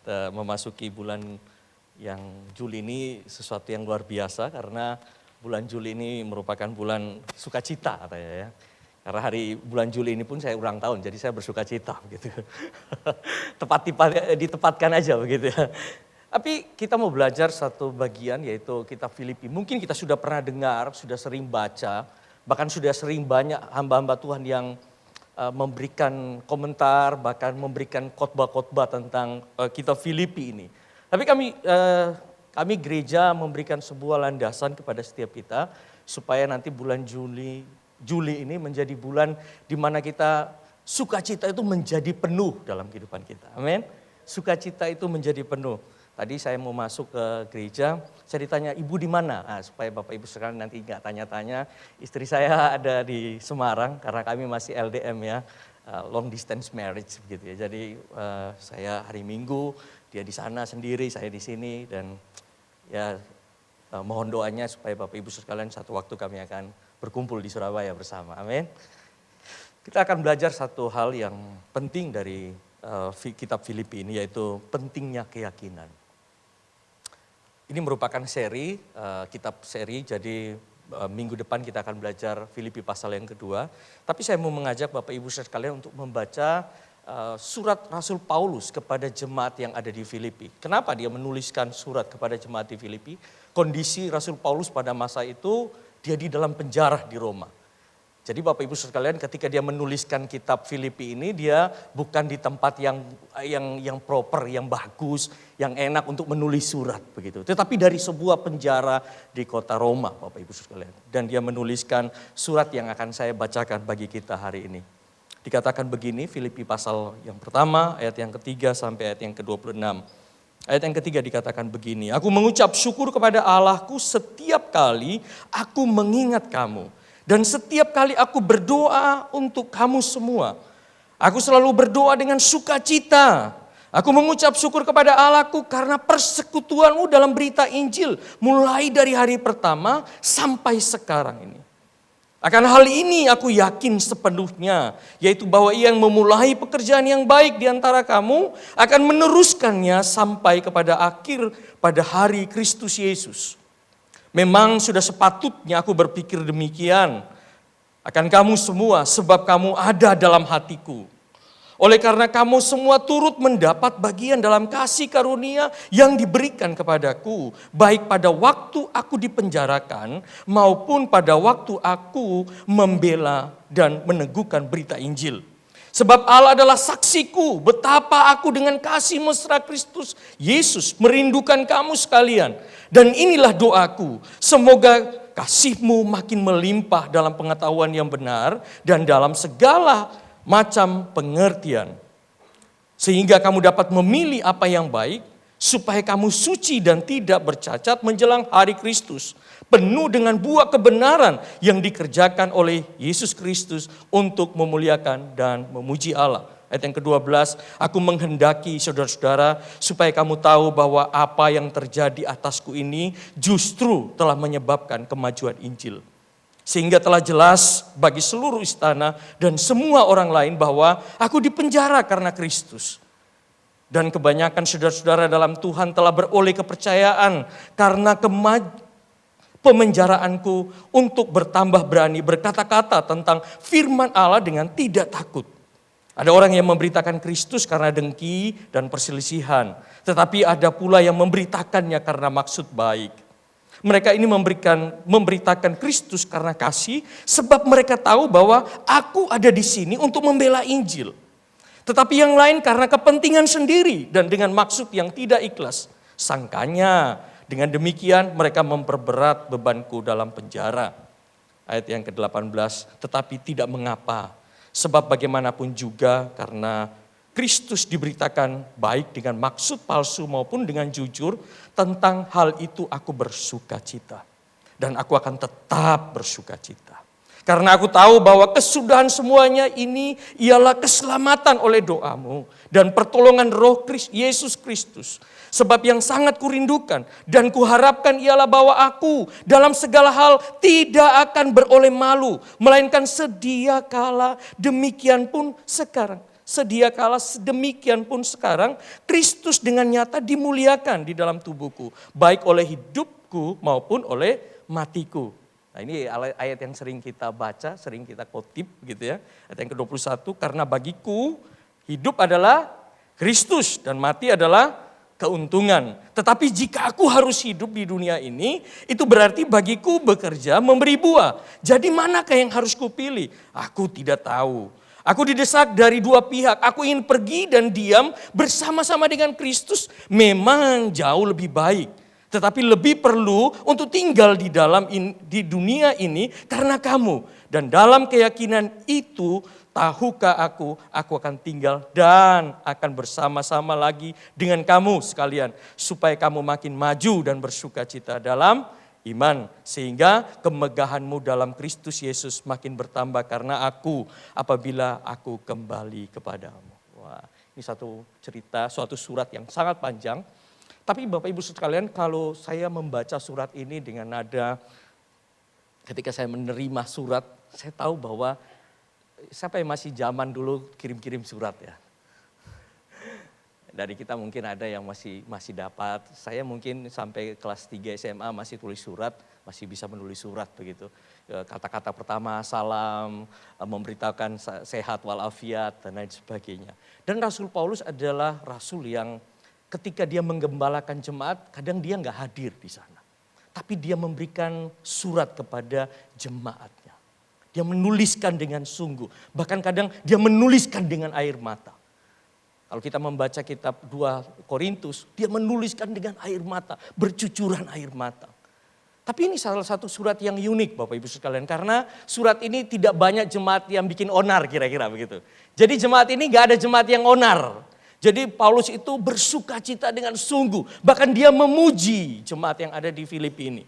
memasuki bulan yang Juli ini sesuatu yang luar biasa karena bulan Juli ini merupakan bulan sukacita katanya ya. Karena bulan Juli ini pun saya ulang tahun, jadi saya bersuka cita begitu. Ditepatkan aja begitu ya. Tapi kita mau belajar satu bagian yaitu kitab Filipi. Mungkin kita sudah pernah dengar, sudah sering baca, bahkan sudah sering banyak hamba-hamba Tuhan yang memberikan komentar, bahkan memberikan khotbah-khotbah tentang kitab Filipi ini. Tapi kami gereja memberikan sebuah landasan kepada setiap kita supaya nanti bulan Juli ini menjadi bulan di mana kita sukacita itu menjadi penuh dalam kehidupan kita. Amin. Sukacita itu menjadi penuh. Tadi saya mau masuk ke gereja, saya ditanya ibu di mana? Nah, supaya Bapak Ibu sekalian nanti nggak tanya-tanya, istri saya ada di Semarang karena kami masih LDM ya, long distance marriage begitu ya. Jadi saya hari Minggu, dia di sana sendiri, saya di sini dan ya mohon doanya supaya Bapak Ibu sekalian satu waktu kami akan berkumpul di Surabaya bersama. Amin. Kita akan belajar satu hal yang penting dari kitab Filipi ini yaitu pentingnya keyakinan. Ini merupakan kitab seri, jadi minggu depan kita akan belajar Filipi pasal yang kedua. Tapi saya mau mengajak Bapak Ibu sekalian untuk membaca surat Rasul Paulus kepada jemaat yang ada di Filipi. Kenapa dia menuliskan surat kepada jemaat di Filipi? Kondisi Rasul Paulus pada masa itu dia di dalam penjara di Roma. Jadi Bapak Ibu sekalian ketika dia menuliskan kitab Filipi ini dia bukan di tempat yang proper, yang bagus, yang enak untuk menulis surat begitu. Tetapi dari sebuah penjara di kota Roma Bapak Ibu sekalian. Dan dia menuliskan surat yang akan saya bacakan bagi kita hari ini. Dikatakan begini Filipi pasal yang pertama ayat yang ketiga sampai ayat yang ke-26. Ayat yang ketiga dikatakan begini. Aku mengucap syukur kepada Allahku setiap kali aku mengingat kamu. Dan setiap kali aku berdoa untuk kamu semua. Aku selalu berdoa dengan sukacita. Aku mengucap syukur kepada Allahku karena persekutuanmu dalam berita Injil. Mulai dari hari pertama sampai sekarang ini. Akan hal ini aku yakin sepenuhnya. Yaitu bahwa ia yang memulai pekerjaan yang baik di antara kamu akan meneruskannya sampai kepada akhir pada hari Kristus Yesus. Memang sudah sepatutnya aku berpikir demikian akan kamu semua sebab kamu ada dalam hatiku. Oleh karena kamu semua turut mendapat bagian dalam kasih karunia yang diberikan kepadaku. Baik pada waktu aku dipenjarakan maupun pada waktu aku membela dan meneguhkan berita Injil. Sebab Allah adalah saksiku betapa aku dengan kasih mesra Kristus Yesus merindukan kamu sekalian. Dan inilah doaku, semoga kasihmu makin melimpah dalam pengetahuan yang benar dan dalam segala macam pengertian. Sehingga kamu dapat memilih apa yang baik, supaya kamu suci dan tidak bercacat menjelang hari Kristus. Penuh dengan buah kebenaran yang dikerjakan oleh Yesus Kristus untuk memuliakan dan memuji Allah. Ayat yang ke-12, aku menghendaki saudara-saudara supaya kamu tahu bahwa apa yang terjadi atasku ini justru telah menyebabkan kemajuan Injil. Sehingga telah jelas bagi seluruh istana dan semua orang lain bahwa aku dipenjara karena Kristus. Dan kebanyakan saudara-saudara dalam Tuhan telah beroleh kepercayaan karena pemenjaraanku untuk bertambah berani berkata-kata tentang firman Allah dengan tidak takut. Ada orang yang memberitakan Kristus karena dengki dan perselisihan. Tetapi ada pula yang memberitakannya karena maksud baik. Mereka ini memberitakan Kristus karena kasih. Sebab mereka tahu bahwa aku ada di sini untuk membela Injil. Tetapi yang lain karena kepentingan sendiri dan dengan maksud yang tidak ikhlas. Sangkanya dengan demikian mereka memperberat bebanku dalam penjara. Ayat yang ke-18, tetapi tidak mengapa. Sebab bagaimanapun juga karena Kristus diberitakan baik dengan maksud palsu maupun dengan jujur, tentang hal itu aku bersukacita. Dan aku akan tetap bersukacita. Karena aku tahu bahwa kesudahan semuanya ini ialah keselamatan oleh doamu dan pertolongan Roh Yesus Kristus. Sebab yang sangat kurindukan dan kuharapkan ialah bahwa aku dalam segala hal tidak akan beroleh malu. Melainkan sedia kala demikian pun sekarang. sedia kala sedemikian pun sekarang Kristus dengan nyata dimuliakan di dalam tubuhku, baik oleh hidupku maupun oleh matiku. Nah ini ayat yang sering kita baca, sering kita kutip gitu ya. Ayat yang ke-21, karena bagiku hidup adalah Kristus dan mati adalah keuntungan. Tetapi jika aku harus hidup di dunia ini, itu berarti bagiku bekerja memberi buah. Jadi manakah yang harus kupilih? Aku tidak tahu. Aku didesak dari dua pihak. Aku ingin pergi dan diam bersama-sama dengan Kristus. Memang jauh lebih baik. Tetapi lebih perlu untuk tinggal di dunia ini karena kamu. Dan dalam keyakinan itu, tahukah aku akan tinggal dan akan bersama-sama lagi dengan kamu sekalian. Supaya kamu makin maju dan bersuka cita dalam iman. Sehingga kemegahanmu dalam Kristus Yesus makin bertambah karena aku apabila aku kembali kepadamu. Wah, ini satu cerita, suatu surat yang sangat panjang. Tapi Bapak Ibu sekalian, kalau saya membaca surat ini dengan nada, ketika saya menerima surat, saya tahu bahwa siapa yang masih zaman dulu kirim-kirim surat ya. Dari kita mungkin ada yang masih dapat. Saya mungkin sampai kelas 3 SMA masih tulis surat, masih bisa menulis surat begitu. Kata-kata pertama salam, memberitakan sehat walafiat dan lain sebagainya. Dan Rasul Paulus adalah rasul yang ketika dia menggembalakan jemaat, kadang dia nggak hadir di sana. Tapi dia memberikan surat kepada jemaatnya. Dia menuliskan dengan sungguh. Bahkan kadang dia menuliskan dengan air mata. Kalau kita membaca kitab 2 Korintus, dia menuliskan dengan air mata. Bercucuran air mata. Tapi ini salah satu surat yang unik Bapak Ibu sekalian. Karena surat ini tidak banyak jemaat yang bikin onar kira-kira begitu. Jadi jemaat ini nggak ada jemaat yang onar. Jadi Paulus itu bersuka cita dengan sungguh. Bahkan dia memuji jemaat yang ada di Filipi ini.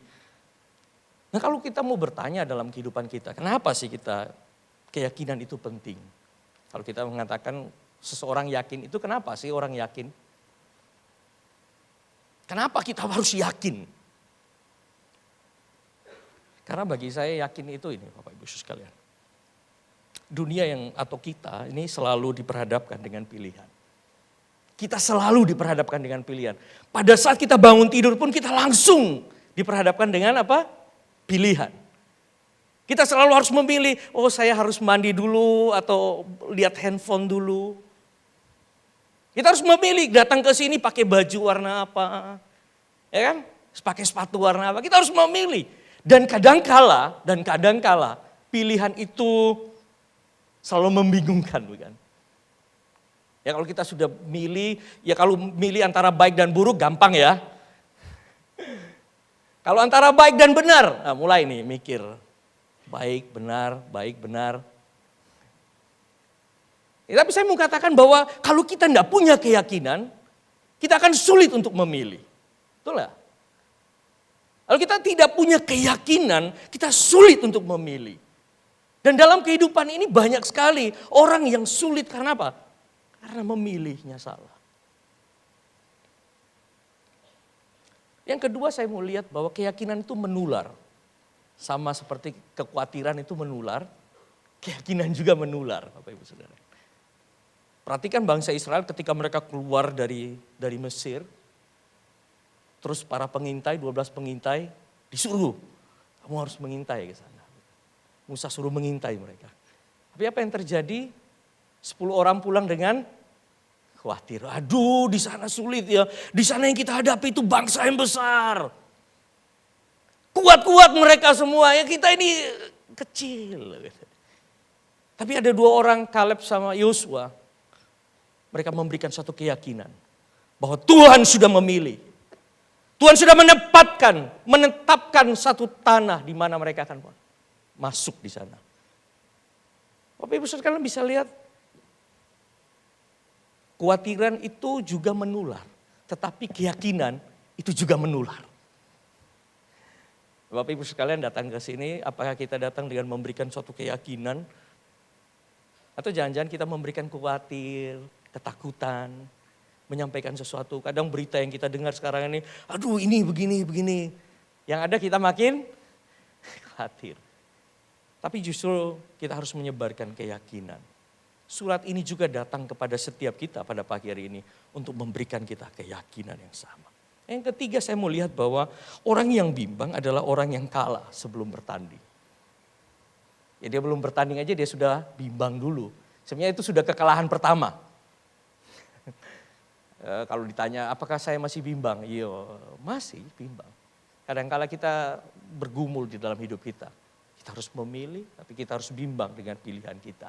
Nah kalau kita mau bertanya dalam kehidupan kita, kenapa sih keyakinan itu penting? Kalau kita mengatakan seseorang yakin itu kenapa sih orang yakin? Kenapa kita harus yakin? Karena bagi saya yakin itu ini Bapak Ibu sekalian. Dunia atau kita ini selalu diperhadapkan dengan pilihan. Kita selalu diperhadapkan dengan pilihan. Pada saat kita bangun tidur pun kita langsung diperhadapkan dengan apa? Pilihan. Kita selalu harus memilih, oh saya harus mandi dulu atau lihat handphone dulu. Kita harus memilih datang ke sini pakai baju warna apa. Ya kan? Pakai sepatu warna apa. Kita harus memilih. Dan kadangkala pilihan itu selalu membingungkan bukan? Ya kalau kita sudah milih, ya kalau milih antara baik dan buruk gampang ya. Kalau antara baik dan benar, nah mulai nih mikir. Baik, benar. Ya, tapi saya mau katakan bahwa kalau kita tidak punya keyakinan, kita akan sulit untuk memilih. Betul nggak? Kalau kita tidak punya keyakinan, kita sulit untuk memilih. Dan dalam kehidupan ini banyak sekali orang yang sulit karena apa? Karena memilihnya salah. Yang kedua saya mau lihat bahwa keyakinan itu menular. Sama seperti kekhawatiran itu menular, keyakinan juga menular Bapak Ibu Saudara. Perhatikan bangsa Israel ketika mereka keluar dari Mesir. Terus para pengintai, 12 pengintai disuruh. Kamu harus mengintai ke sana. Musa suruh mengintai mereka. Tapi apa yang terjadi? 10 orang pulang dengan khawatir. Aduh di sana sulit ya. Di sana yang kita hadapi itu bangsa yang besar. Kuat-kuat mereka semua. Ya kita ini kecil. Tapi ada 2 orang Kaleb sama Yosua. Mereka memberikan satu keyakinan. Bahwa Tuhan sudah memilih. Tuhan sudah menetapkan satu tanah di mana mereka akan masuk di sana. Bapak Ibu sekalian bisa lihat. Kekhawatiran itu juga menular, tetapi keyakinan itu juga menular. Bapak Ibu sekalian datang ke sini, apakah kita datang dengan memberikan suatu keyakinan? Atau jangan-jangan kita memberikan khawatir, ketakutan, menyampaikan sesuatu. Kadang berita yang kita dengar sekarang ini, aduh ini begini. Yang ada kita makin khawatir. Tapi justru kita harus menyebarkan keyakinan. Surat ini juga datang kepada setiap kita pada pagi hari ini untuk memberikan kita keyakinan yang sama. Yang ketiga saya mau lihat bahwa orang yang bimbang adalah orang yang kalah sebelum bertanding. Ya dia belum bertanding aja dia sudah bimbang dulu. Sebenarnya itu sudah kekalahan pertama. Kalau ditanya apakah saya masih bimbang? Iya masih bimbang. Kadang-kala kita bergumul di dalam hidup kita. Kita harus memilih tapi kita harus bimbang dengan pilihan kita.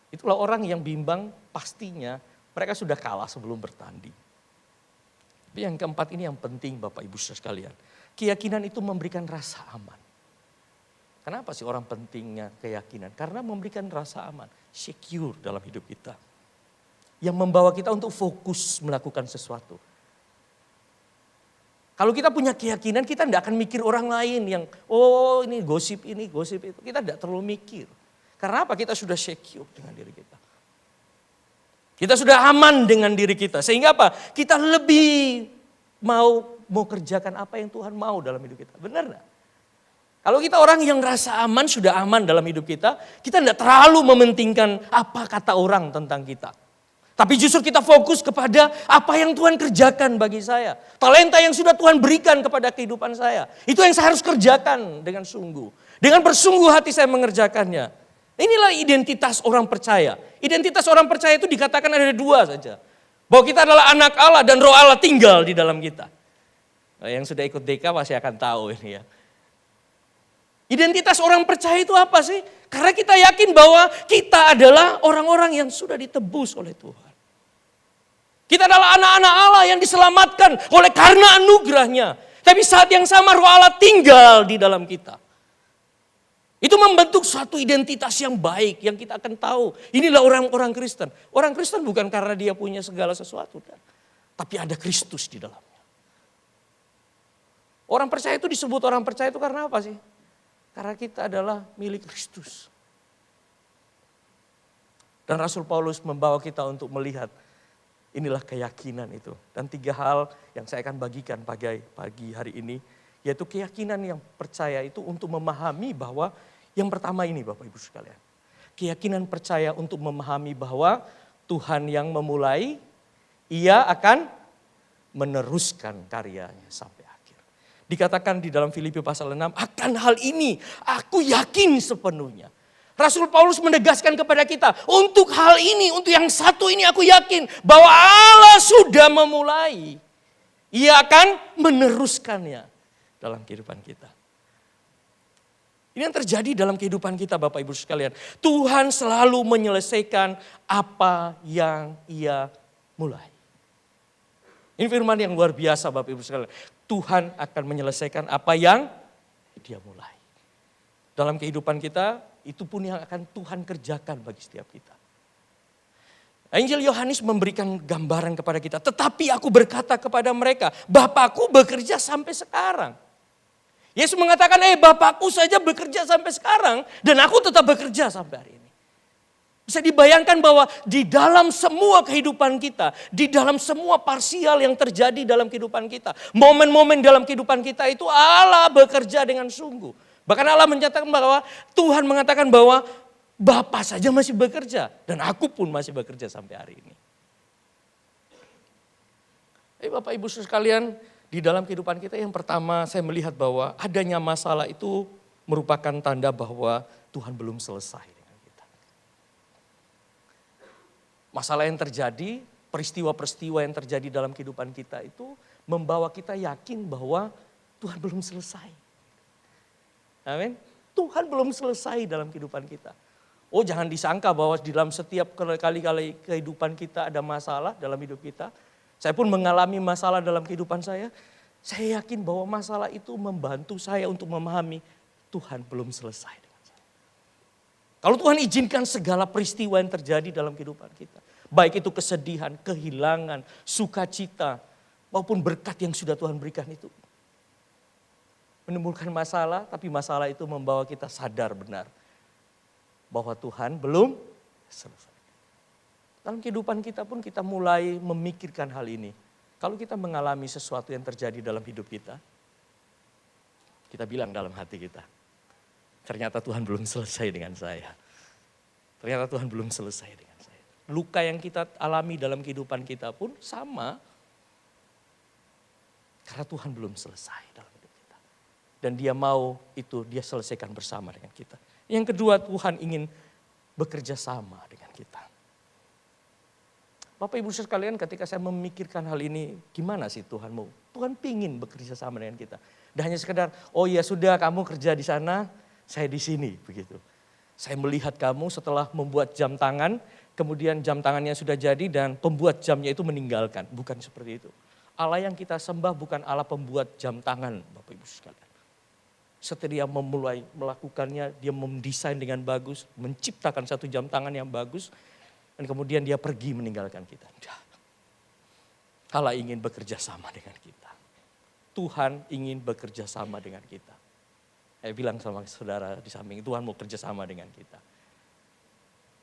Itulah orang yang bimbang pastinya mereka sudah kalah sebelum bertanding. Tapi yang keempat ini yang penting Bapak Ibu Saudara sekalian. Keyakinan itu memberikan rasa aman. Kenapa sih orang pentingnya keyakinan? Karena memberikan rasa aman, secure dalam hidup kita. Yang membawa kita untuk fokus melakukan sesuatu. Kalau kita punya keyakinan kita tidak akan mikir orang lain yang ini gosip itu. Kita tidak terlalu mikir. Karena apa? Kita sudah secure dengan diri kita. Kita sudah aman dengan diri kita. Sehingga apa? Kita lebih mau kerjakan apa yang Tuhan mau dalam hidup kita. Benar gak? Kalau kita orang yang rasa aman, sudah aman dalam hidup kita tidak terlalu mementingkan apa kata orang tentang kita. Tapi justru kita fokus kepada apa yang Tuhan kerjakan bagi saya. Talenta yang sudah Tuhan berikan kepada kehidupan saya. Itu yang saya harus kerjakan dengan sungguh. Dengan bersungguh hati saya mengerjakannya. Inilah identitas orang percaya. Identitas orang percaya itu dikatakan ada dua saja. Bahwa kita adalah anak Allah dan roh Allah tinggal di dalam kita. Nah, yang sudah ikut DK pasti akan tahu ini ya. Identitas orang percaya itu apa sih? Karena kita yakin bahwa kita adalah orang-orang yang sudah ditebus oleh Tuhan. Kita adalah anak-anak Allah yang diselamatkan oleh karena anugerahnya. Tapi saat yang sama roh Allah tinggal di dalam kita. Itu membentuk suatu identitas yang baik yang kita akan tahu. Inilah orang-orang Kristen. Orang Kristen bukan karena dia punya segala sesuatu. Tapi ada Kristus di dalamnya. Orang percaya itu disebut orang percaya itu karena apa sih? Karena kita adalah milik Kristus. Dan Rasul Paulus membawa kita untuk melihat inilah keyakinan itu. Dan 3 hal yang saya akan bagikan pagi hari ini. Yaitu keyakinan yang percaya itu untuk memahami bahwa yang pertama ini Bapak Ibu sekalian. Keyakinan percaya untuk memahami bahwa Tuhan yang memulai, ia akan meneruskan karyanya sampai akhir. Dikatakan di dalam Filipi pasal 6, akan hal ini aku yakin sepenuhnya. Rasul Paulus menegaskan kepada kita, untuk hal ini, untuk yang satu ini aku yakin bahwa Allah sudah memulai. Ia akan meneruskannya dalam kehidupan kita. Ini yang terjadi dalam kehidupan kita Bapak Ibu sekalian. Tuhan selalu menyelesaikan apa yang Ia mulai. Ini firman yang luar biasa Bapak Ibu sekalian. Tuhan akan menyelesaikan apa yang Dia mulai. Dalam kehidupan kita, itu pun yang akan Tuhan kerjakan bagi setiap kita. Injil Yohanes memberikan gambaran kepada kita. Tetapi aku berkata kepada mereka, Bapakku bekerja sampai sekarang. Yesus mengatakan, Bapakku saja bekerja sampai sekarang dan aku tetap bekerja sampai hari ini. Bisa dibayangkan bahwa di dalam semua kehidupan kita, di dalam semua parsial yang terjadi dalam kehidupan kita, momen-momen dalam kehidupan kita itu Allah bekerja dengan sungguh. Bahkan Allah menyatakan bahwa Tuhan mengatakan bahwa Bapa saja masih bekerja dan aku pun masih bekerja sampai hari ini. Bapak Ibu sekalian, di dalam kehidupan kita yang pertama saya melihat bahwa adanya masalah itu merupakan tanda bahwa Tuhan belum selesai dengan kita. Masalah yang terjadi, peristiwa-peristiwa yang terjadi dalam kehidupan kita itu membawa kita yakin bahwa Tuhan belum selesai. Amin. Tuhan belum selesai dalam kehidupan kita. Oh, jangan disangka bahwa di dalam setiap kali-kali kehidupan kita ada masalah dalam hidup kita. Saya pun mengalami masalah dalam kehidupan saya. Saya yakin bahwa masalah itu membantu saya untuk memahami Tuhan belum selesai dengan saya. Kalau Tuhan izinkan segala peristiwa yang terjadi dalam kehidupan kita. Baik itu kesedihan, kehilangan, sukacita, maupun berkat yang sudah Tuhan berikan itu. Menimbulkan masalah, tapi masalah itu membawa kita sadar benar. Bahwa Tuhan belum selesai. Dalam kehidupan kita pun kita mulai memikirkan hal ini. Kalau kita mengalami sesuatu yang terjadi dalam hidup kita, kita bilang dalam hati kita, Ternyata Tuhan belum selesai dengan saya. Ternyata Tuhan belum selesai dengan saya. Luka yang kita alami dalam kehidupan kita pun sama. Karena Tuhan belum selesai dalam hidup kita. Dan dia mau itu dia selesaikan bersama dengan kita. Yang kedua, Tuhan ingin bekerja sama dengan kita. Bapak Ibu sekalian, ketika saya memikirkan hal ini, gimana sih Tuhan mau? Tuhan pingin bekerja sama dengan kita. Dan hanya sekedar, oh ya sudah kamu kerja di sana, saya di sini, begitu. Saya melihat kamu setelah membuat jam tangan, kemudian jam tangannya sudah jadi dan pembuat jamnya itu meninggalkan. Bukan seperti itu. Allah yang kita sembah bukan Allah pembuat jam tangan, Bapak Ibu sekalian. Setelah dia memulai melakukannya, dia mendesain dengan bagus, menciptakan satu jam tangan yang bagus, dan kemudian dia pergi meninggalkan kita. Allah ingin bekerja sama dengan kita. Tuhan ingin bekerja sama dengan kita. Saya bilang sama saudara di samping, Tuhan mau kerja sama dengan kita.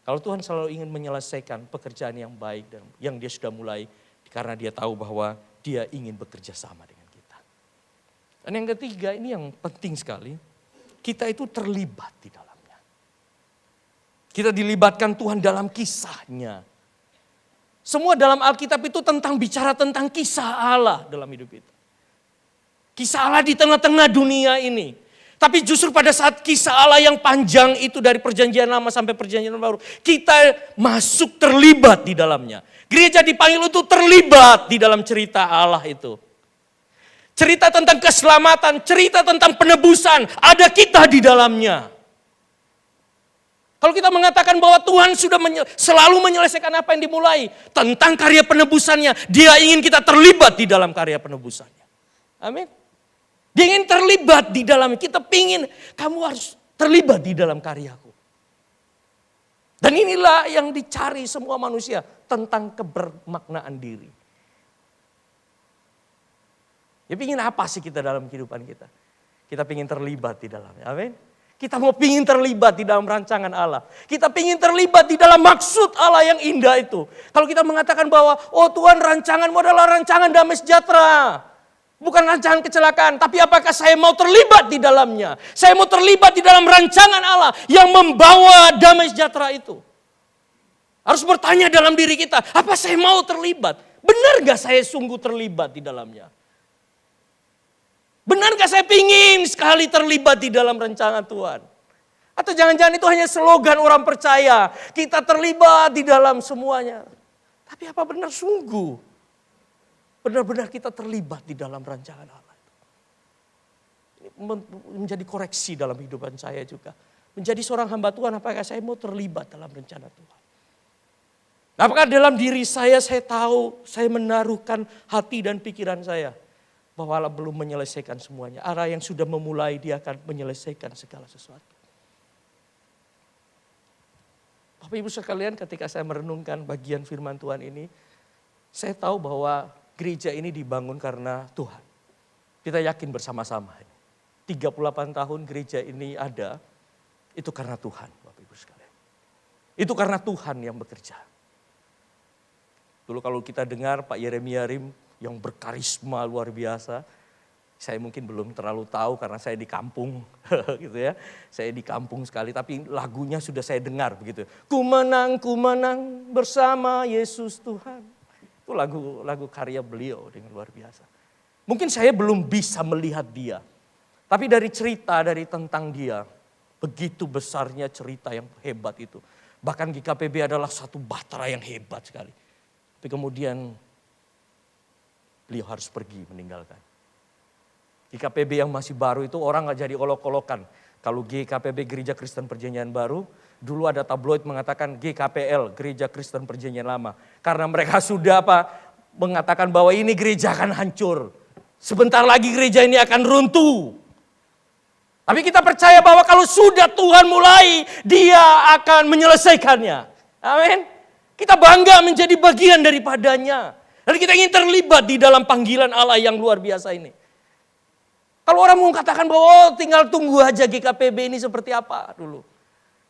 Kalau Tuhan selalu ingin menyelesaikan pekerjaan yang baik dan yang dia sudah mulai, karena dia tahu bahwa dia ingin bekerja sama dengan kita. Dan yang ketiga, ini yang penting sekali, kita itu terlibat di dalamnya. Kita dilibatkan Tuhan dalam kisahnya. Semua dalam Alkitab itu bicara tentang kisah Allah dalam hidup kita. Kisah Allah di tengah-tengah dunia ini. Tapi justru pada saat kisah Allah yang panjang itu dari perjanjian lama sampai perjanjian baru, kita masuk terlibat di dalamnya. Gereja dipanggil untuk terlibat di dalam cerita Allah itu. Cerita tentang keselamatan, cerita tentang penebusan, ada kita di dalamnya. Kalau kita mengatakan bahwa Tuhan sudah selalu menyelesaikan apa yang dimulai tentang karya penebusannya, dia ingin kita terlibat di dalam karya penebusannya. Amin. Dia ingin terlibat di dalamnya. Kita pingin kamu harus terlibat di dalam karyaku. Dan inilah yang dicari semua manusia tentang kebermaknaan diri. Ya pingin apa sih kita dalam kehidupan kita? Kita pingin terlibat di dalamnya. Amin. Kita mau pingin terlibat di dalam rancangan Allah. Kita pingin terlibat di dalam maksud Allah yang indah itu. Kalau kita mengatakan bahwa, oh Tuhan rancanganmu adalah rancangan damai sejahtera. Bukan rancangan kecelakaan, tapi apakah saya mau terlibat di dalamnya? Saya mau terlibat di dalam rancangan Allah yang membawa damai sejahtera itu. Harus bertanya dalam diri kita, apa saya mau terlibat? Benar gak saya sungguh terlibat di dalamnya? Benar gak saya pingin sekali terlibat di dalam rancangan Tuhan? Atau jangan-jangan itu hanya slogan orang percaya, kita terlibat di dalam semuanya. Tapi apa benar sungguh? Benar-benar kita terlibat di dalam rancangan Allah. Ini menjadi koreksi dalam kehidupan saya juga. Menjadi seorang hamba Tuhan, apakah saya mau terlibat dalam rencana Tuhan? Apakah dalam diri saya tahu, saya menaruhkan hati dan pikiran saya. Bahwa Allah belum menyelesaikan semuanya. Allah yang sudah memulai, dia akan menyelesaikan segala sesuatu. Bapak Ibu sekalian, ketika saya merenungkan bagian firman Tuhan ini, saya tahu bahwa gereja ini dibangun karena Tuhan. Kita yakin bersama-sama. 38 tahun gereja ini ada, itu karena Tuhan, Bapak Ibu sekalian. Itu karena Tuhan yang bekerja. Dulu kalau kita dengar Pak Yeremia Rim yang berkarisma luar biasa, saya mungkin belum terlalu tahu karena saya di kampung gitu ya. Saya di kampung sekali, tapi lagunya sudah saya dengar begitu. Ku menang bersama Yesus Tuhan. Itu lagu karya beliau dengan luar biasa. Mungkin saya belum bisa melihat dia. Tapi dari cerita tentang dia, begitu besarnya cerita yang hebat itu. Bahkan GKPB adalah satu bahtera yang hebat sekali. Tapi kemudian beliau harus pergi meninggalkan. GKPB yang masih baru itu orang gak jadi olok-olokan. Kalau GKPB Gereja Kristen Perjanjian Baru, dulu ada tabloid mengatakan GKPL, Gereja Kristen Perjanjian Lama. Karena mereka sudah mengatakan bahwa ini gereja akan hancur. Sebentar lagi gereja ini akan runtuh. Tapi kita percaya bahwa kalau sudah Tuhan mulai, dia akan menyelesaikannya. Amin. Kita bangga menjadi bagian daripadanya. Dan kita ingin terlibat di dalam panggilan Allah yang luar biasa ini. Kalau orang mau katakan bahwa tinggal tunggu aja GKPB ini seperti apa dulu.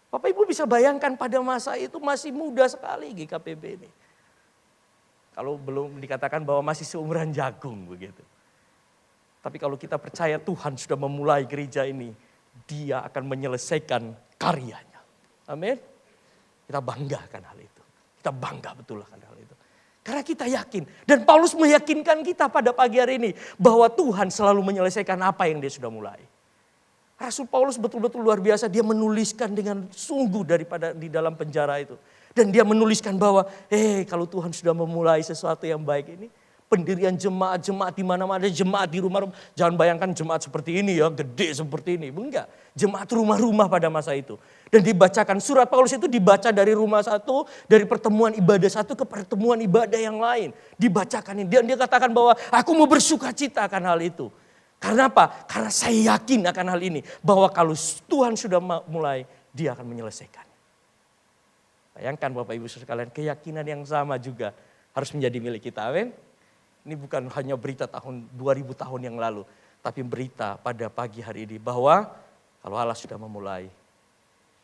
Bapak Ibu bisa bayangkan pada masa itu masih muda sekali GKPB ini. Kalau belum dikatakan bahwa masih seumuran jagung begitu. Tapi kalau kita percaya Tuhan sudah memulai gereja ini, Dia akan menyelesaikan karyanya. Amin. Kita bangga akan hal itu. Kita bangga betul akan hal itu. Karena kita yakin. Dan Paulus meyakinkan kita pada pagi hari ini. Bahwa Tuhan selalu menyelesaikan apa yang dia sudah mulai. Rasul Paulus betul-betul luar biasa. Dia menuliskan dengan sungguh daripada di dalam penjara itu. Dan dia menuliskan bahwa, kalau Tuhan sudah memulai sesuatu yang baik ini. Pendirian jemaat-jemaat di mana-mana, jemaat di rumah-rumah. Jangan bayangkan jemaat seperti ini ya, gede seperti ini. Enggak, jemaat rumah-rumah pada masa itu. Dan dibacakan, surat Paulus itu dibaca dari rumah satu, dari pertemuan ibadah satu ke pertemuan ibadah yang lain. Dibacakan, dan dia katakan bahwa aku mau bersuka cita akan hal itu. Karena apa? Karena saya yakin akan hal ini. Bahwa kalau Tuhan sudah mulai, dia akan menyelesaikannya. Bayangkan Bapak Ibu sekalian, keyakinan yang sama juga harus menjadi milik kita. Amin. Ini bukan hanya berita tahun 2000 tahun yang lalu. Tapi berita pada pagi hari ini bahwa kalau Allah sudah memulai,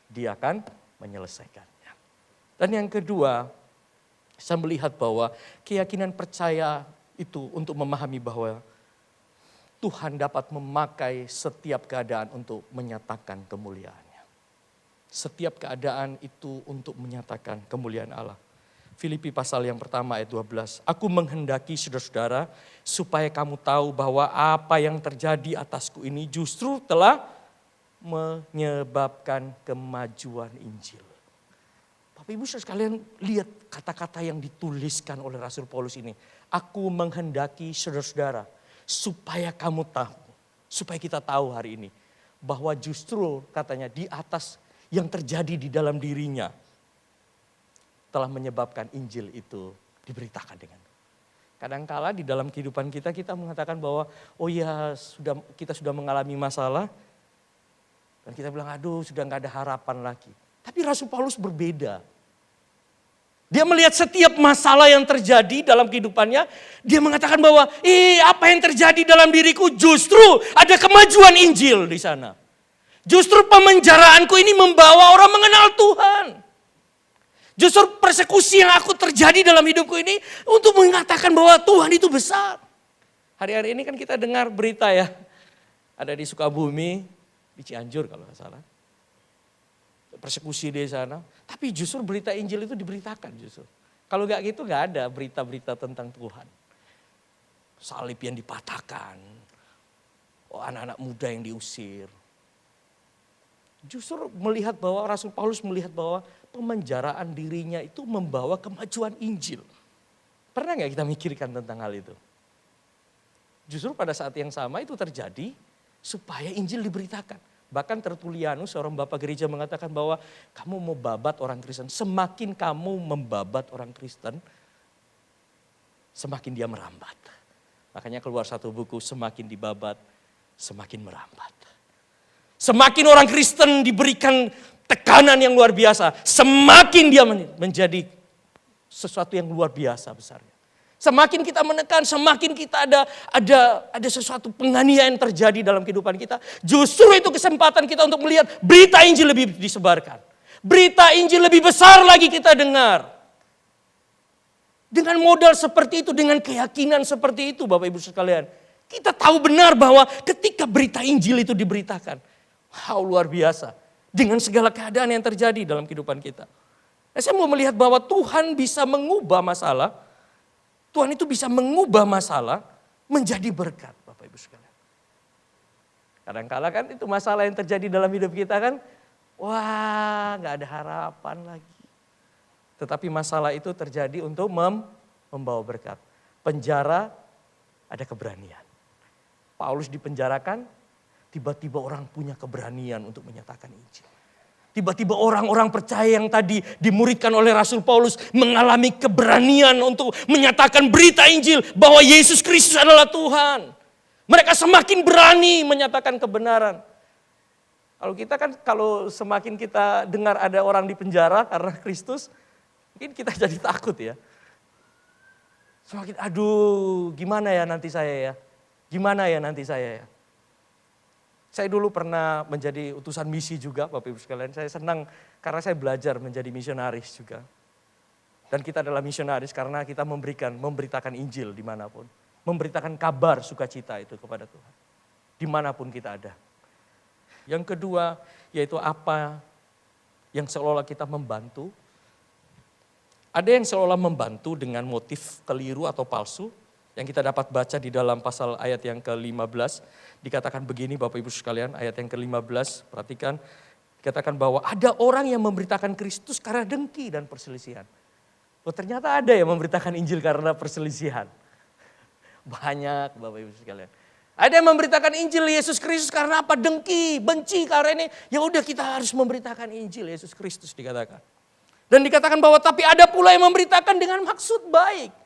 dia akan menyelesaikannya. Dan yang kedua, saya melihat bahwa keyakinan percaya itu untuk memahami bahwa Tuhan dapat memakai setiap keadaan untuk menyatakan kemuliaannya. Setiap keadaan itu untuk menyatakan kemuliaan Allah. Filipi pasal yang pertama ayat 12. Aku menghendaki saudara-saudara supaya kamu tahu bahwa apa yang terjadi atasku ini justru telah menyebabkan kemajuan Injil. Bapak Ibu sekalian lihat kata-kata yang dituliskan oleh Rasul Paulus ini. Aku menghendaki saudara-saudara supaya kamu tahu. Supaya kita tahu hari ini. Bahwa justru katanya di atas yang terjadi di dalam dirinya. Telah menyebabkan Injil itu diberitakan dengan. Kadangkala di dalam kehidupan kita mengatakan bahwa kita sudah mengalami masalah. Dan kita bilang aduh sudah gak ada harapan lagi. Tapi Rasul Paulus berbeda. Dia melihat setiap masalah yang terjadi dalam kehidupannya. Dia mengatakan bahwa apa yang terjadi dalam diriku justru ada kemajuan Injil di sana. Justru pemenjaraanku ini membawa orang mengenal Tuhan. Justru persekusi yang aku terjadi dalam hidupku ini untuk mengatakan bahwa Tuhan itu besar. Hari-hari ini kan kita dengar berita ya. Ada di Sukabumi, di Cianjur kalau nggak salah. Persekusi di sana. Tapi justru berita Injil itu diberitakan justru. Kalau nggak gitu nggak ada berita-berita tentang Tuhan. Salib yang dipatahkan. Anak-anak muda yang diusir. Justru melihat bahwa Rasul Paulus melihat bahwa pemenjaraan dirinya itu membawa kemajuan Injil. Pernah nggak kita mikirkan tentang hal itu? Justru pada saat yang sama itu terjadi supaya Injil diberitakan. Bahkan Tertulianus seorang bapak gereja mengatakan bahwa kamu mau babat orang Kristen. Semakin kamu membabat orang Kristen, semakin dia merambat. Makanya keluar satu buku, semakin dibabat, semakin merambat. Semakin orang Kristen diberikan tekanan yang luar biasa, semakin dia menjadi sesuatu yang luar biasa besarnya. Semakin kita menekan, semakin kita ada sesuatu penganiayaan yang terjadi dalam kehidupan kita. Justru itu kesempatan kita untuk melihat berita Injil lebih disebarkan. Berita Injil lebih besar lagi kita dengar. Dengan modal seperti itu, dengan keyakinan seperti itu Bapak Ibu sekalian. Kita tahu benar bahwa ketika berita Injil itu diberitakan. Wow, luar biasa. Dengan segala keadaan yang terjadi dalam kehidupan kita. Saya mau melihat bahwa Tuhan bisa mengubah masalah. Tuhan itu bisa mengubah masalah menjadi berkat Bapak Ibu sekalian. Kadang-kala kan itu masalah yang terjadi dalam hidup kita kan. Wah, gak ada harapan lagi. Tetapi masalah itu terjadi untuk membawa berkat. Penjara ada keberanian. Paulus dipenjarakan. Tiba-tiba orang punya keberanian untuk menyatakan Injil. Tiba-tiba orang-orang percaya yang tadi dimuridkan oleh Rasul Paulus mengalami keberanian untuk menyatakan berita Injil bahwa Yesus Kristus adalah Tuhan. Mereka semakin berani menyatakan kebenaran. Kalau kita kan kalau semakin kita dengar ada orang di penjara karena Kristus, mungkin kita jadi takut ya. Semakin aduh gimana ya nanti saya ya. Gimana ya nanti saya ya. Saya dulu pernah menjadi utusan misi juga Bapak Ibu sekalian. Saya senang karena saya belajar menjadi misionaris juga. Dan kita adalah misionaris karena kita memberitakan Injil dimanapun. Memberitakan kabar sukacita itu kepada Tuhan. Dimanapun kita ada. Yang kedua, yaitu apa yang seolah-olah kita membantu. Ada yang seolah membantu dengan motif keliru atau palsu. Yang kita dapat baca di dalam pasal ayat yang ke-15. Dikatakan begini Bapak Ibu sekalian, ayat yang ke-15, perhatikan. Dikatakan bahwa ada orang yang memberitakan Kristus karena dengki dan perselisihan. Oh, ternyata ada yang memberitakan Injil karena perselisihan. Banyak Bapak Ibu sekalian. Ada yang memberitakan Injil Yesus Kristus karena apa? Dengki, benci karena ini. Ya udah kita harus memberitakan Injil Yesus Kristus dikatakan. Dan dikatakan bahwa tapi ada pula yang memberitakan dengan maksud baik.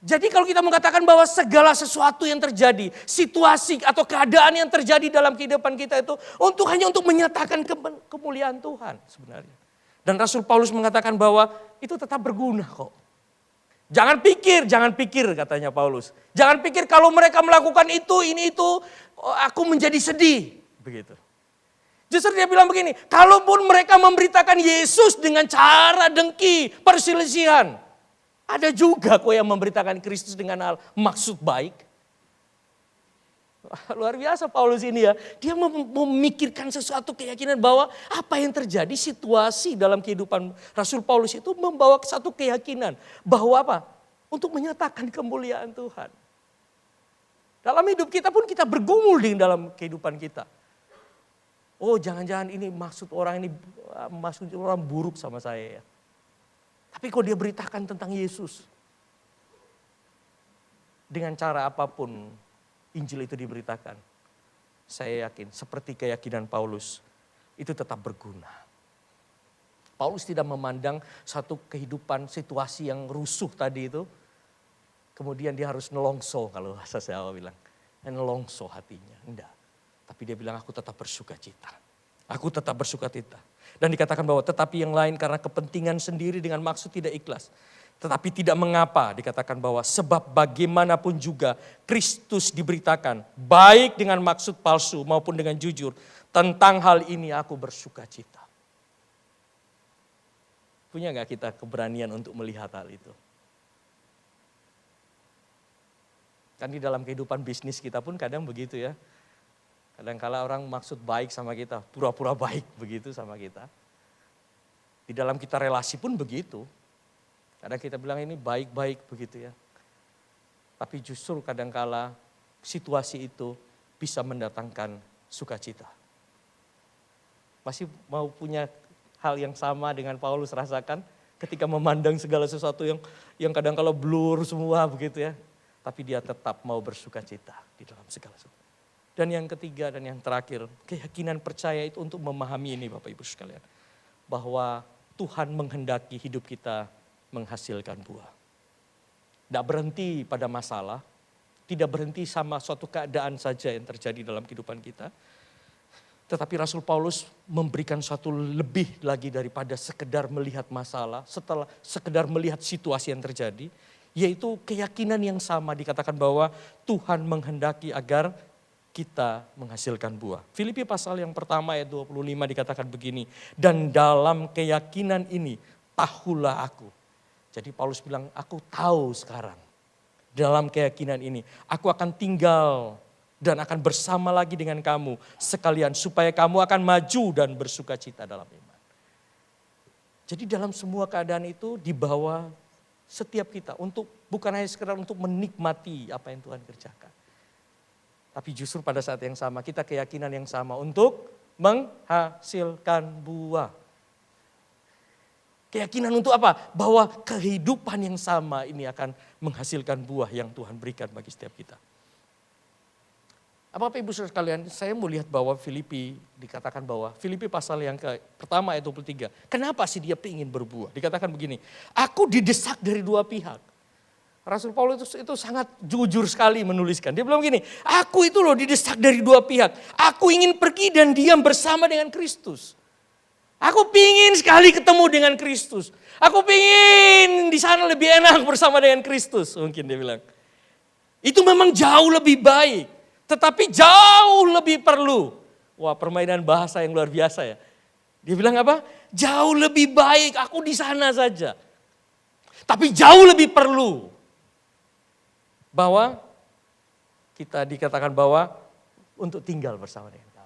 Jadi kalau kita mengatakan bahwa segala sesuatu yang terjadi, situasi atau keadaan yang terjadi dalam kehidupan kita itu hanya untuk menyatakan kemuliaan Tuhan sebenarnya. Dan Rasul Paulus mengatakan bahwa itu tetap berguna kok. Jangan pikir katanya Paulus. Jangan pikir kalau mereka melakukan ini itu, aku menjadi sedih. Begitu. Justru dia bilang begini, kalaupun mereka memberitakan Yesus dengan cara dengki, perselisihan. Ada juga kok yang memberitakan Kristus dengan maksud baik. Luar biasa Paulus ini ya. Dia memikirkan sesuatu keyakinan bahwa apa yang terjadi situasi dalam kehidupan Rasul Paulus itu membawa satu keyakinan. Bahwa apa? Untuk menyatakan kemuliaan Tuhan. Dalam hidup kita pun kita bergumul di dalam kehidupan kita. Oh jangan-jangan ini maksud orang buruk sama saya ya. Tapi kok dia beritakan tentang Yesus. Dengan cara apapun Injil itu diberitakan. Saya yakin seperti keyakinan Paulus itu tetap berguna. Paulus tidak memandang satu kehidupan situasi yang rusuh tadi itu. Kemudian dia harus nelongso kalau bahasa Jawa bilang. Nelongso hatinya. Enggak. Tapi dia bilang aku tetap bersuka cita. Aku tetap bersuka cita. Dan dikatakan bahwa tetapi yang lain karena kepentingan sendiri dengan maksud tidak ikhlas. Tetapi tidak mengapa dikatakan bahwa sebab bagaimanapun juga Kristus diberitakan. Baik dengan maksud palsu maupun dengan jujur. Tentang hal ini aku bersuka cita. Punya gak kita keberanian untuk melihat hal itu? Kan di dalam kehidupan bisnis kita pun kadang begitu ya. Kadang-kala orang maksud baik sama kita, pura-pura baik begitu sama kita. Di dalam kita relasi pun begitu. Kadang kita bilang ini baik-baik begitu ya. Tapi justru kadang-kala situasi itu bisa mendatangkan sukacita. Masih mau punya hal yang sama dengan Paulus rasakan ketika memandang segala sesuatu yang kadang-kala blur semua begitu ya. Tapi dia tetap mau bersukacita di dalam segala sesuatu. Dan yang ketiga dan yang terakhir, keyakinan percaya itu untuk memahami ini Bapak Ibu sekalian. Bahwa Tuhan menghendaki hidup kita menghasilkan buah. Tidak berhenti pada masalah, tidak berhenti sama suatu keadaan saja yang terjadi dalam kehidupan kita. Tetapi Rasul Paulus memberikan suatu lebih lagi daripada sekedar melihat masalah, setelah sekedar melihat situasi yang terjadi. Yaitu keyakinan yang sama dikatakan bahwa Tuhan menghendaki agar kita menghasilkan buah. Filipi pasal yang pertama ayat 25 dikatakan begini. Dan dalam keyakinan ini tahulah aku. Jadi Paulus bilang aku tahu sekarang. Dalam keyakinan ini aku akan tinggal dan akan bersama lagi dengan kamu. Sekalian supaya kamu akan maju dan bersuka cita dalam iman. Jadi dalam semua keadaan itu dibawa setiap kita untuk bukan hanya sekedar untuk menikmati apa yang Tuhan kerjakan. Tapi justru pada saat yang sama kita keyakinan yang sama untuk menghasilkan buah. Keyakinan untuk apa? Bahwa kehidupan yang sama ini akan menghasilkan buah yang Tuhan berikan bagi setiap kita. Bapak Ibu Saudara sekalian, saya mau lihat bahwa Filipi dikatakan bahwa Filipi pasal yang pertama ayat 23. Kenapa sih dia ingin berbuah? Dikatakan begini, aku didesak dari dua pihak. Rasul Paulus itu sangat jujur sekali menuliskan. Dia bilang gini, aku itu loh didesak dari dua pihak. Aku ingin pergi dan diam bersama dengan Kristus. Aku pingin sekali ketemu dengan Kristus. Aku pingin di sana lebih enak bersama dengan Kristus. Mungkin dia bilang. Itu memang jauh lebih baik. Tetapi jauh lebih perlu. Wah, permainan bahasa yang luar biasa ya. Dia bilang apa? Jauh lebih baik aku di sana saja. Tapi jauh lebih perlu. Bahwa kita dikatakan bahwa untuk tinggal bersama dengan kamu.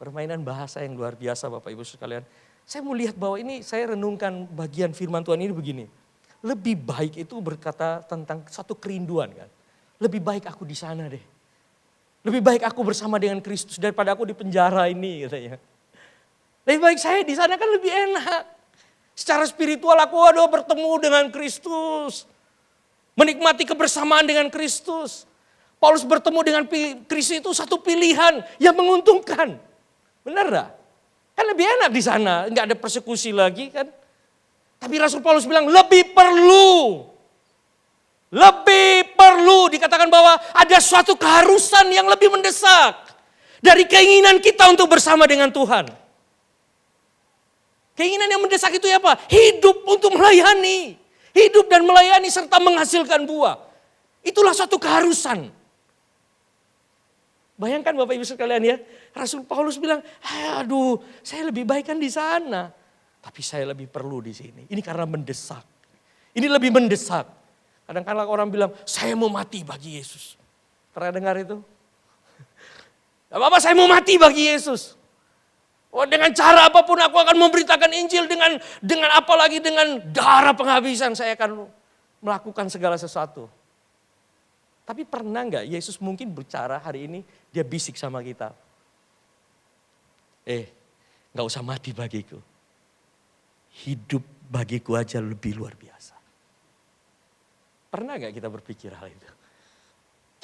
Permainan bahasa yang luar biasa Bapak Ibu sekalian. Saya mau lihat bahwa ini saya renungkan bagian firman Tuhan ini begini. Lebih baik itu berkata tentang satu kerinduan kan. Lebih baik aku di sana deh. Lebih baik aku bersama dengan Kristus daripada aku di penjara ini katanya. Lebih baik saya di sana kan lebih enak. Secara spiritual aku bertemu dengan Kristus. Menikmati kebersamaan dengan Kristus. Paulus bertemu dengan Kristus itu satu pilihan yang menguntungkan. Benar enggak? Kan lebih enak di sana, enggak ada persekusi lagi kan. Tapi Rasul Paulus bilang lebih perlu dikatakan bahwa ada suatu keharusan yang lebih mendesak dari keinginan kita untuk bersama dengan Tuhan. Keinginan yang mendesak itu apa? Hidup untuk melayani. Hidup dan melayani serta menghasilkan buah. Itulah suatu keharusan. Bayangkan Bapak Ibu sekalian ya, Rasul Paulus bilang, aduh saya lebih baik kan di sana. Tapi saya lebih perlu di sini. Ini karena mendesak. Ini lebih mendesak. Kadang-kadang orang bilang, saya mau mati bagi Yesus. Pernah dengar itu? Gak apa-apa saya mau mati bagi Yesus. Oh, dengan cara apapun aku akan memberitakan Injil, dengan apalagi dengan darah penghabisan saya akan melakukan segala sesuatu. Tapi pernah nggak Yesus mungkin bicara hari ini, dia bisik sama kita. Nggak usah mati bagiku. Hidup bagiku aja lebih luar biasa. Pernah nggak kita berpikir hal itu?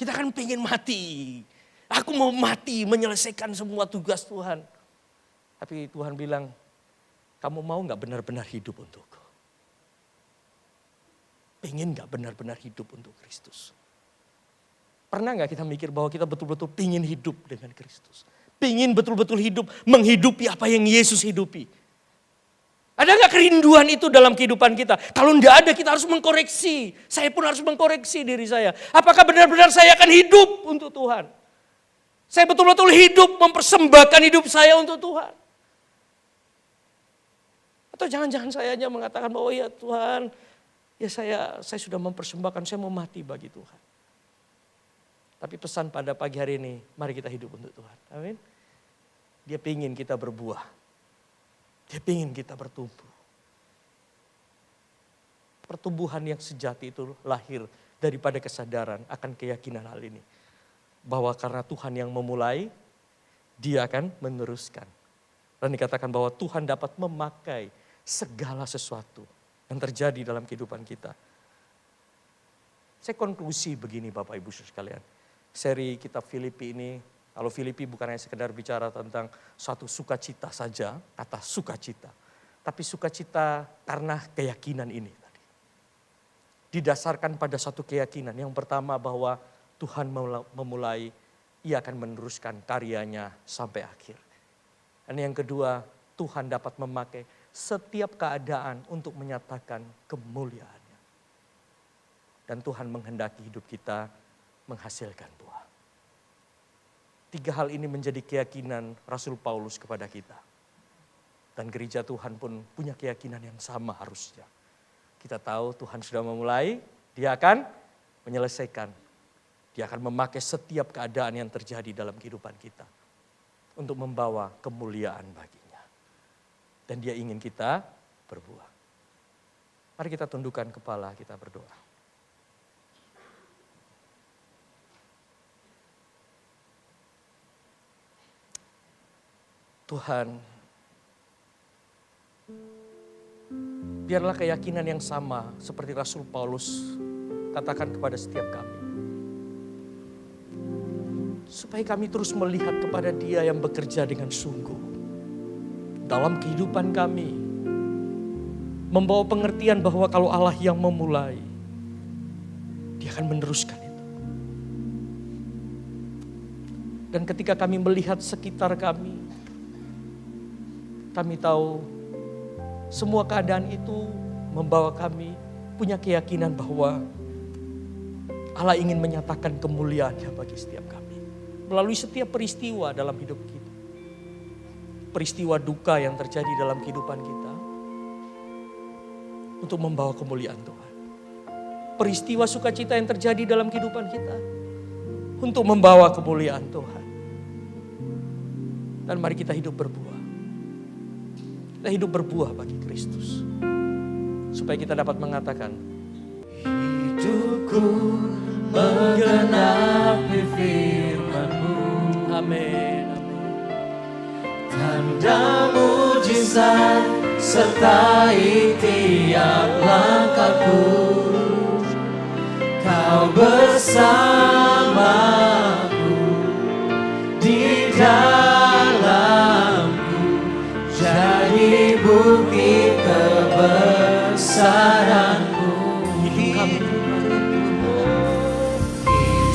Kita kan pengen mati. Aku mau mati menyelesaikan semua tugas Tuhan. Tapi Tuhan bilang, kamu mau nggak benar-benar hidup untukku? Pengen nggak benar-benar hidup untuk Kristus? Pernah nggak kita mikir bahwa kita betul-betul pengen hidup dengan Kristus? Pengen betul-betul hidup, menghidupi apa yang Yesus hidupi. Ada nggak kerinduan itu dalam kehidupan kita? Kalau nggak ada kita harus mengkoreksi. Saya pun harus mengkoreksi diri saya. Apakah benar-benar saya akan hidup untuk Tuhan? Saya betul-betul hidup, mempersembahkan hidup saya untuk Tuhan. Atau jangan-jangan saya hanya mengatakan bahwa ya Tuhan, ya saya sudah mempersembahkan, saya mau mati bagi Tuhan. Tapi pesan pada pagi hari ini, mari kita hidup untuk Tuhan. Amin. Dia pingin kita berbuah. Dia pingin kita bertumbuh. Pertumbuhan yang sejati itu lahir daripada kesadaran akan keyakinan hal ini. Bahwa karena Tuhan yang memulai, dia akan meneruskan. Dan dikatakan bahwa Tuhan dapat memakai segala sesuatu yang terjadi dalam kehidupan kita. Saya konklusi begini Bapak Ibu sekalian. Seri kitab Filipi ini, kalau Filipi bukan hanya sekedar bicara tentang suatu sukacita saja, kata sukacita. Tapi sukacita karena keyakinan ini tadi. Didasarkan pada satu keyakinan. Yang pertama bahwa Tuhan memulai, ia akan meneruskan karyanya sampai akhir. Dan yang kedua, Tuhan dapat memakai setiap keadaan untuk menyatakan kemuliaannya. Dan Tuhan menghendaki hidup kita menghasilkan buah. 3 hal ini menjadi keyakinan Rasul Paulus kepada kita. Dan gereja Tuhan pun punya keyakinan yang sama harusnya. Kita tahu Tuhan sudah memulai, dia akan menyelesaikan. Dia akan memakai setiap keadaan yang terjadi dalam kehidupan kita. Untuk membawa kemuliaan baginya. Dan dia ingin kita berbuah. Mari kita tundukkan kepala, kita berdoa. Tuhan, biarlah keyakinan yang sama seperti Rasul Paulus katakan kepada setiap kami. Supaya kami terus melihat kepada Dia yang bekerja dengan sungguh dalam kehidupan kami. Membawa pengertian bahwa kalau Allah yang memulai, Dia akan meneruskan itu. Dan ketika kami melihat sekitar kami tahu semua keadaan itu membawa kami punya keyakinan bahwa Allah ingin menyatakan kemuliaan-Nya bagi setiap kami. Melalui setiap peristiwa dalam hidup kita. Peristiwa duka yang terjadi dalam kehidupan kita. Untuk membawa kemuliaan Tuhan. Peristiwa sukacita yang terjadi dalam kehidupan kita. Untuk membawa kemuliaan Tuhan. Dan mari kita hidup berbuah. Kita hidup berbuah bagi Kristus. Supaya kita dapat mengatakan, hidupku menggenapi firman-Mu. Amin. Tanda mujizat sertai tiap langkahku. Kau bersamaku di dalamku, jadi bukti kebesaran-Mu.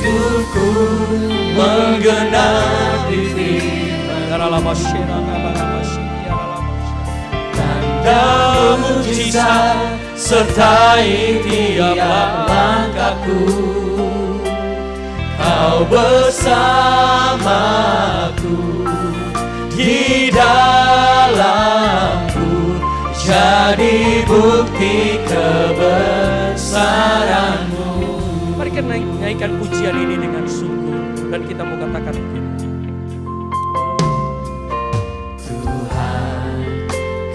Hidupku menggenapi tanda mujizat sertai tiap langkahku. Kau bersamaku di dalamku, jadi bukti kebesaran-Mu. Mari kita naikkan pujian ini dengan sungguh dan kita mau katakan begini.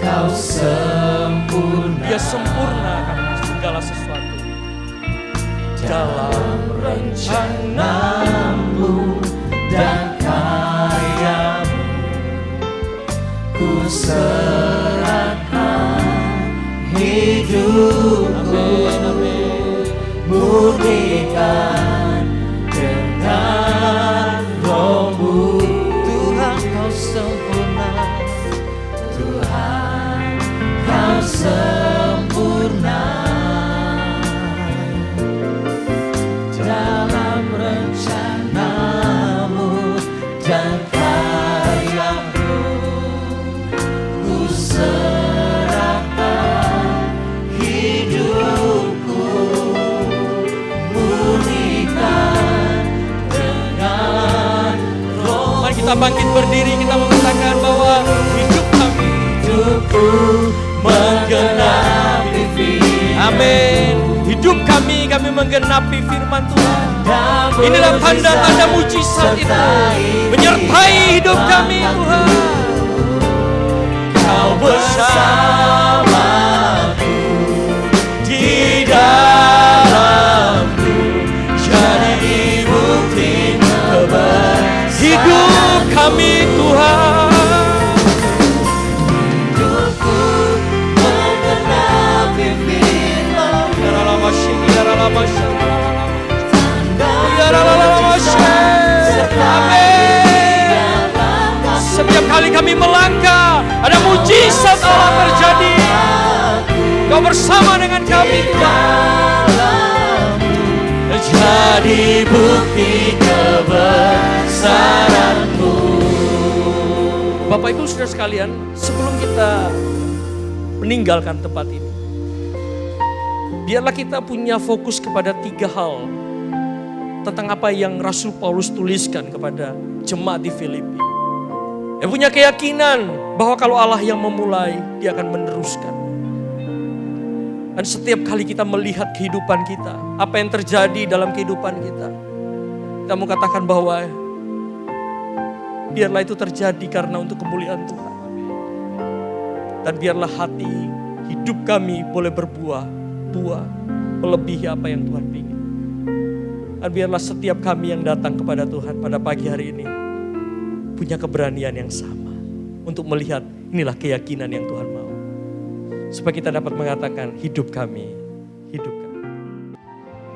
Kau sempurna, Dia sempurna karena segala sesuatu dalam rencana-Mu dan karya-Mu. Ku serahkan hidupku, murnikan dengan Roh-Mu. Tuhan, Kau sempurna, Tuhan, Kau sempurna dalam rencana-Mu dan karya-Mu. Ku serahkan hidupku, murnikan dengan Roh-Mu. Mari kita bangkit berdiri, kita mengatakan bahwa hidupku menggenapi firman. Amin. Hidup kami menggenapi firman Tuhan. Inilah tanda-tanda mujizat itu menyertai hidup kami, Tuhan. Kau bersamaku di dalamku, jadi bukti kebesaran. Hidup kami, Tuhan. Setiap kali kami melangkah, ada mujizat Allah terjadi. Kau bersama dengan kami, Tuhan. Jadi bukti kebesaran-Mu. Bapak Ibu Saudara sekalian, sebelum kita meninggalkan tempat ini, biarlah kita punya fokus kepada 3 hal tentang apa yang Rasul Paulus tuliskan kepada jemaat di Filipi. Yang punya keyakinan bahwa kalau Allah yang memulai, Dia akan meneruskan. Dan setiap kali kita melihat kehidupan kita, apa yang terjadi dalam kehidupan kita, kita mau katakan bahwa biarlah itu terjadi karena untuk kemuliaan Tuhan. Dan biarlah hati hidup kami boleh berbuah melebihi apa yang Tuhan ingin. Dan biarlah setiap kami yang datang kepada Tuhan pada pagi hari ini punya keberanian yang sama untuk melihat inilah keyakinan yang Tuhan mau. Supaya kita dapat mengatakan hidup kami.